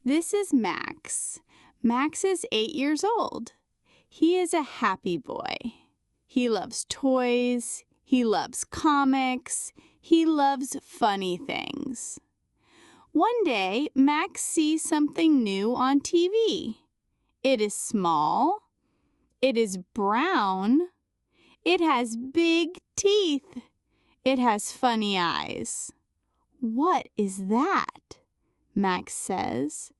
This is Max. Max is 8 years old. He is a happy boy. He loves toys. He loves comics. He loves funny things. One day, Max sees something new on TV. It is small. It is brown. It has big teeth. It has funny eyes. What is that? Max says.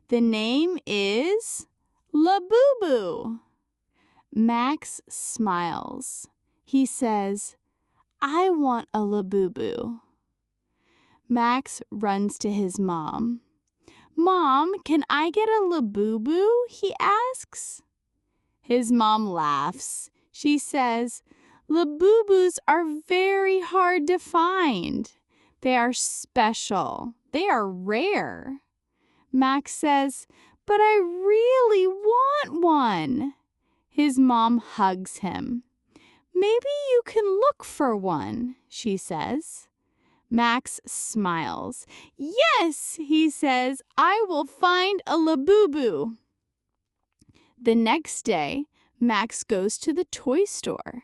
The name is Labubu. Max smiles. He says, I want a Labubu. Max runs to his mom. Mom, can I get a Labubu? He asks. His mom laughs. She says, Labubus are very hard to find. They are special. They are rare. Max says, but I really want one. His mom hugs him. Maybe you can look for one, she says. Max smiles. Yes, he says, I will find a Labubu. The next day, Max goes to the toy store.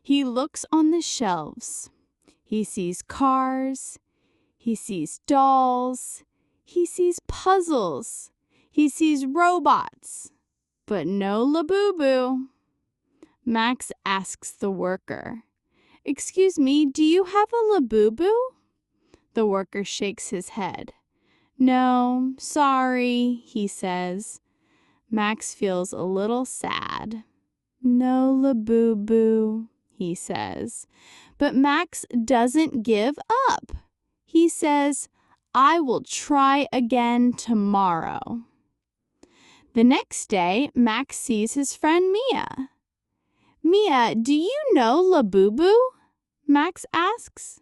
He looks on the shelves. He sees cars. He sees dolls. He sees puzzles. He sees robots. But no Labubu. Max asks the worker, Excuse me, do you have a Labubu? The worker shakes his head. No, sorry, he says. Max feels a little sad. No Labubu, he says. But Max doesn't give up. He says, I will try again tomorrow. The next day, Max sees his friend Mia. Mia, do you know Labubu? Max asks.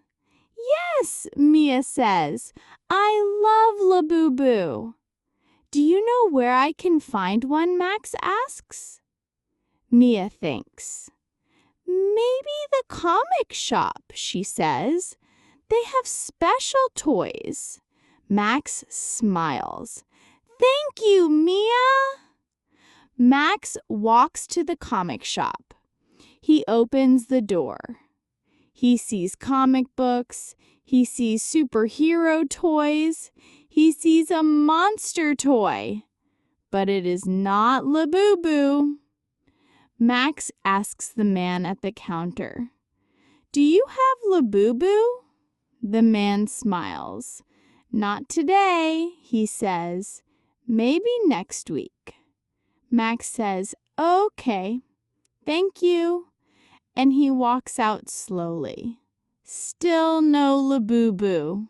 Yes, Mia says. I love Labubu. Do you know where I can find one? Max asks. Mia thinks. Maybe the comic shop, she says. They have special toys. Max smiles. Thank you, Mia. Max walks to the comic shop. He opens the door. He sees comic books. He sees superhero toys. He sees a monster toy. But it is not Labubu. Max asks the man at the counter, Do you have Labubu? The man smiles. Not today, he says. Maybe next week. Max says, Okay, thank you. And he walks out slowly. Still no Labubu.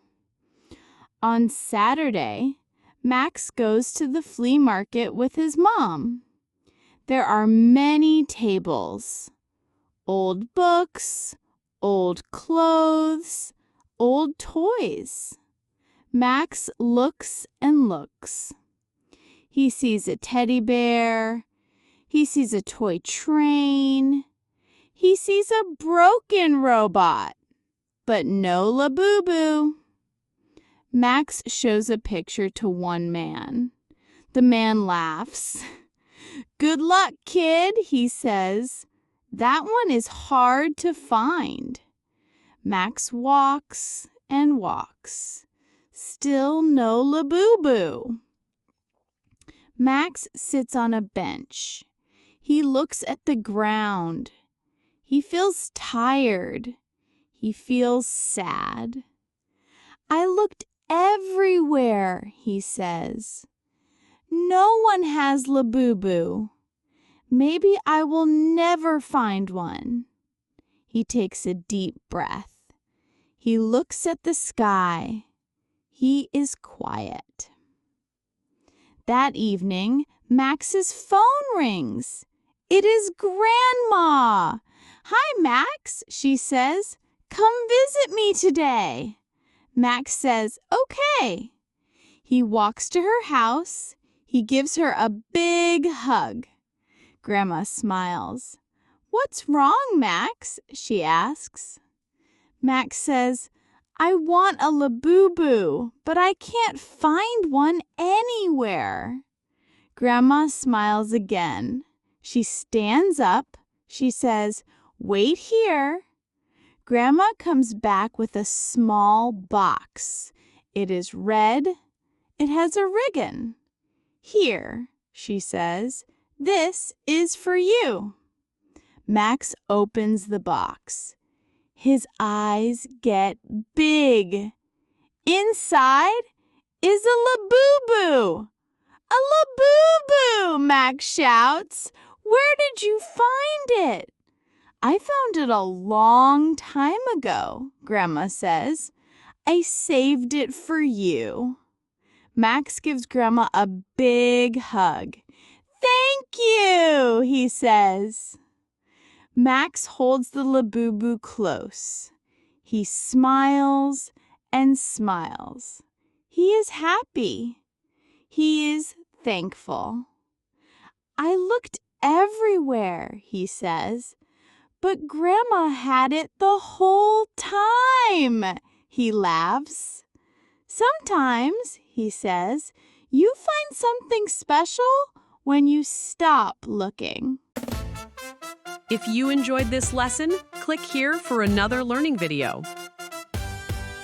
On Saturday, Max goes to the flea market with his mom. There are many tables. Old books, old clothes, old toys. Max looks and looks. He sees a teddy bear. He sees a toy train. He sees a broken robot, but no Labubu. Max shows a picture to one man. The man laughs. Good luck, kid, he says. That one is hard to find. Max walks and walks. Still no Labubu. Max sits on a bench. He looks at the ground. He feels tired. He feels sad. I looked everywhere, he says. No one has Labubu. Maybe I will never find one. He takes a deep breath. He looks at the sky. He is quiet. That evening, Max's phone rings. It is Grandma. Hi, Max, she says. Come visit me today. Max says, okay. He walks to her house. He gives her a big hug. Grandma smiles. What's wrong, Max? She asks. Max says, I want a Labubu, but I can't find one anywhere. Grandma smiles again. She stands up. She says, "Wait here." Grandma comes back with a small box. It is red. It has a ribbon. "Here," she says, "this is for you." Max opens the box. His eyes get big. Inside is a Labubu. "A Labubu!" Max shouts. "Where did you find it?" "I found it a long time ago," Grandma says. "I saved it for you." Max gives Grandma a big hug. "Thank you," he says. Max holds the Labubu close. He smiles and smiles. He is happy. He is thankful. "I looked everywhere," he says, "but Grandma had it the whole time." He laughs. "Sometimes," he says, "you find something special when you stop looking." If you enjoyed this lesson, click here for another learning video.